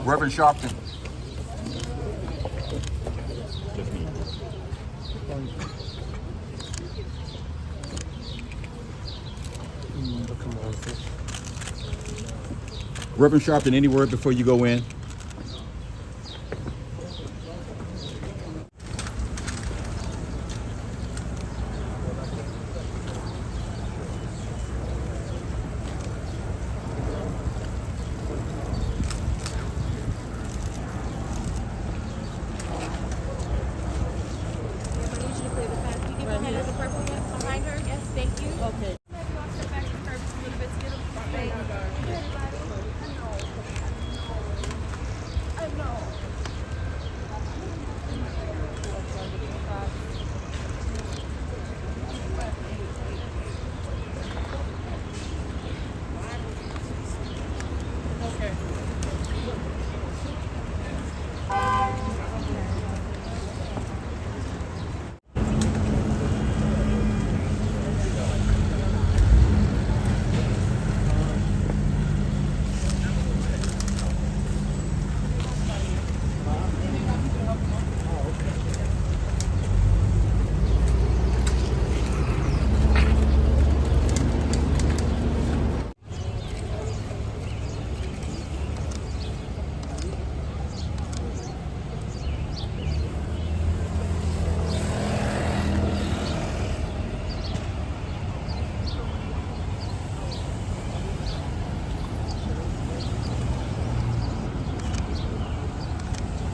Reverend Sharpton. Reverend Sharpton, any word before you go in?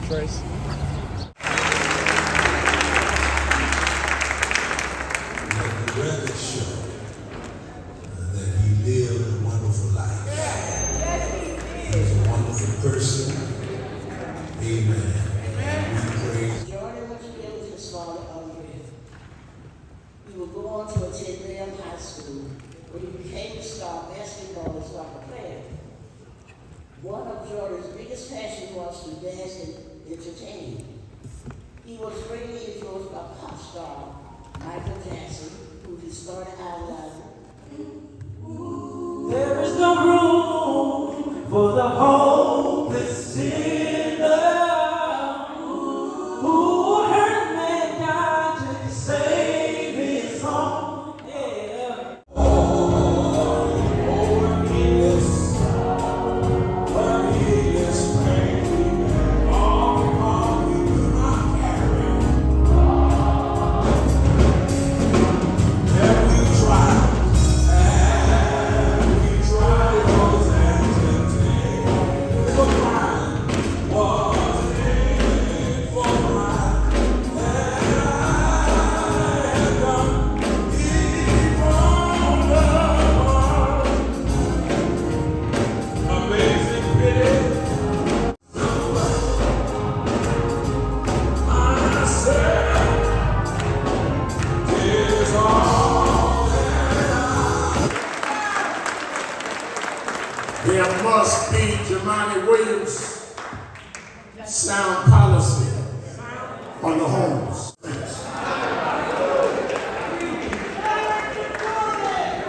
Trace. Record show that he lived a wonderful life. He was a wonderful person. Amen. We praise. Jordan went to build his father unreal. He would go on to attend Yale High School, where he became a star basketball and soccer player. One of Jordan's biggest passions was to dance and entertain. He was greatly influenced by pop star Michael Jackson, who he started idolizing. There is no room for the hopeless sinner who hurt mankind to save his own. Yeah. There must be Jemani Williams' sound policy on the homeless.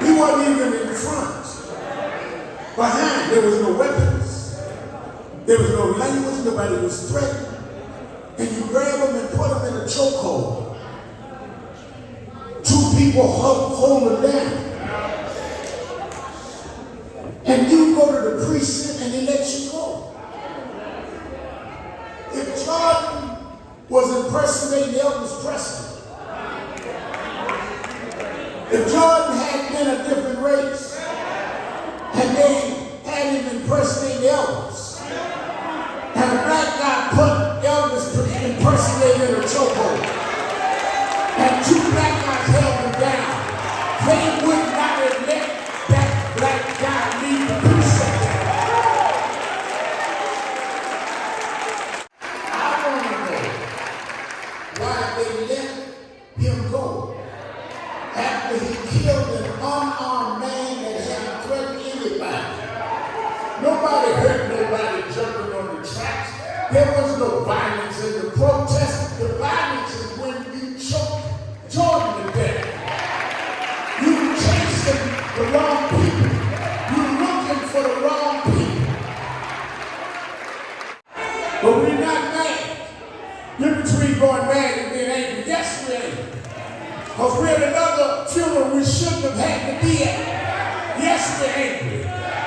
He wasn't even in front. Behind, there was no weapons. There was no language, nobody was threatened. And you grab them and put them in a chokehold. Two people hold them down. And you go to the precinct and they let you go. If Jordan was impersonating Elvis Presley, if Jordan had been a different race, and they had him impersonating Elvis, and a black guy put Elvis impersonating in a chokehold, and two black guys held him down, they would not have let that black guy leave the precinct. I want to know why they let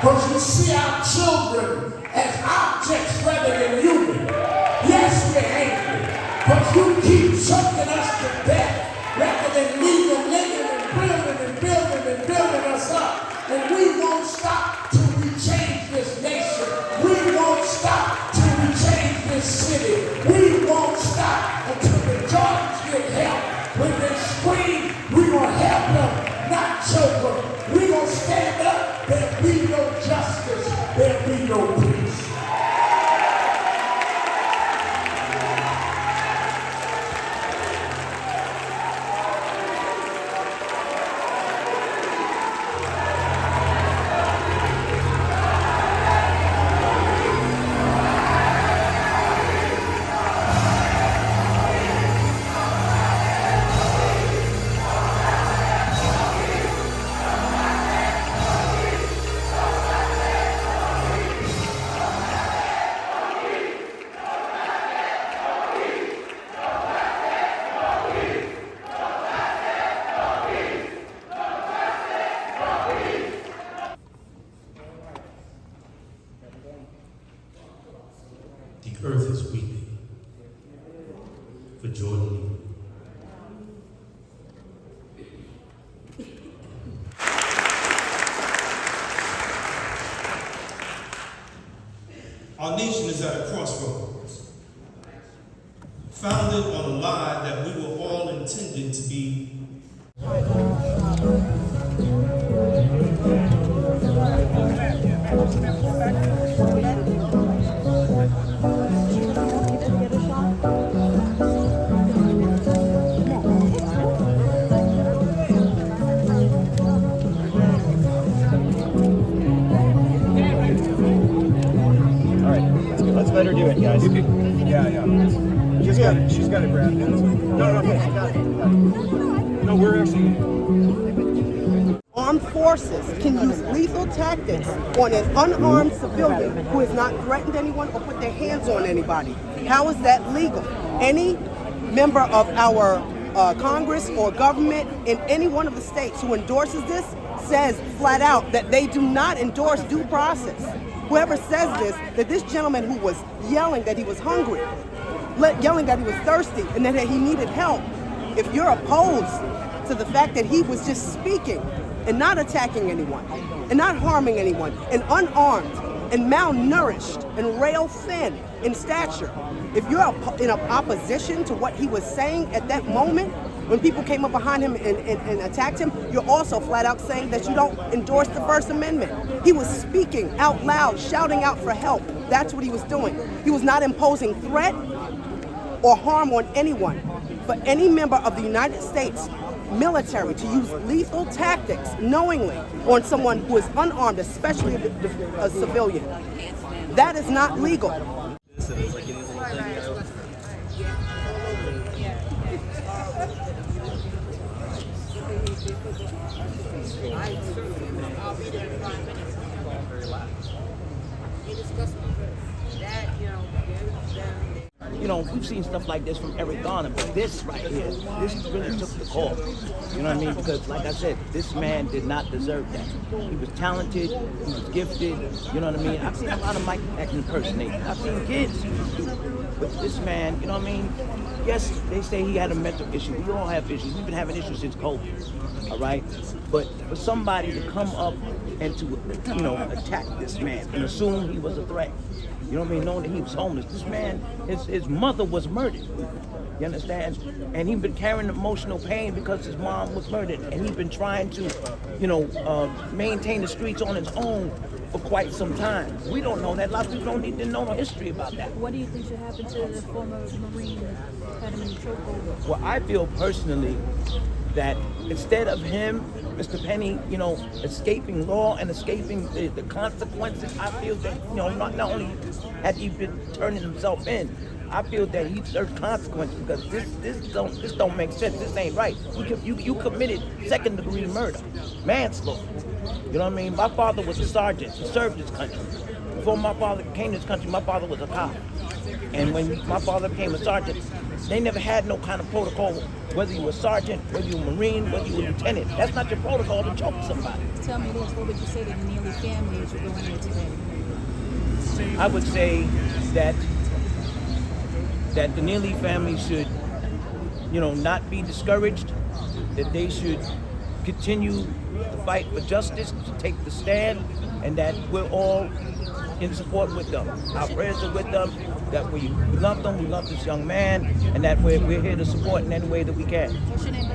but you see our children as objects rather than human. Yes, we're angry, but you keep choking us to death rather than leaving living and building and building and building us up. And we won't stop till we change this nation. We won't stop till we change this city. We won't stop until the Jordans get help. When they scream, we're going to help them, not choke them. We're going to stand up. There'll be no justice. There'll be no peace. The earth is weeping for Jordan. Our nation is at a crossroads, founded on a lie that we were all intended to be. Let's let her do it, guys. Yeah. She's got it, Brad. No, she's got it. No, we're actually. Armed forces can use lethal tactics on an unarmed civilian who has not threatened anyone or put their hands on anybody. How is that legal? Any member of our Congress or government in any one of the states who endorses this says flat out that they do not endorse due process. Whoever says this, that this gentleman who was yelling that he was hungry, yelling that he was thirsty, and that he needed help, if you're opposed to the fact that he was just speaking and not attacking anyone, and not harming anyone, and unarmed, and malnourished, and rail thin in stature, if you're in opposition to what he was saying at that moment, when people came up behind him and attacked him, you're also flat out saying that you don't endorse the First Amendment. He was speaking out loud, shouting out for help. That's what he was doing. He was not imposing threat or harm on anyone. For any member of the United States military to use lethal tactics knowingly on someone who is unarmed, especially a civilian, that is not legal. You know, we've seen stuff like this from Eric Garner, but this right here, this really took the call. You know what I mean? Because, like I said, this man did not deserve that. He was talented, he was gifted, you know what I mean? I've seen a lot of Mike impersonators. I've seen kids do it. But this man, you know what I mean? Yes, they say he had a mental issue. We all have issues. We've been having issues since COVID, all right? But for somebody to come up and to, you know, attack this man and assume he was a threat, you know what I mean, knowing that he was homeless. This man, his mother was murdered, you understand? And he'd been carrying emotional pain because his mom was murdered. And he'd been trying to, you know, maintain the streets on his own for quite some time. We don't know that. A lot of people don't even know history about that. What do you think should happen to the former Marine that had him in the chokehold? Well, I feel personally that instead of him, Mr. Penny, you know, escaping law and escaping the consequences, I feel that, you know, not only had he been turning himself in, I feel that he deserves consequences because this don't make sense. This ain't right. You committed second-degree murder, manslaughter. You know what I mean? My father was a sergeant. He served his country. Before my father came to this country, my father was a cop. And when my father became a sergeant, they never had no kind of protocol, whether you were a sergeant, whether you were a Marine, whether you were a lieutenant. That's not your protocol to choke somebody. Tell me this, what would you say to the Neely family as you go in there today? I would say that the Neely family should, not be discouraged, that they should continue to fight for justice, to take the stand, and that we're all in support with them. Our prayers are with them, that we love them, we love this young man, and that we're here to support in any way that we can. What's your name?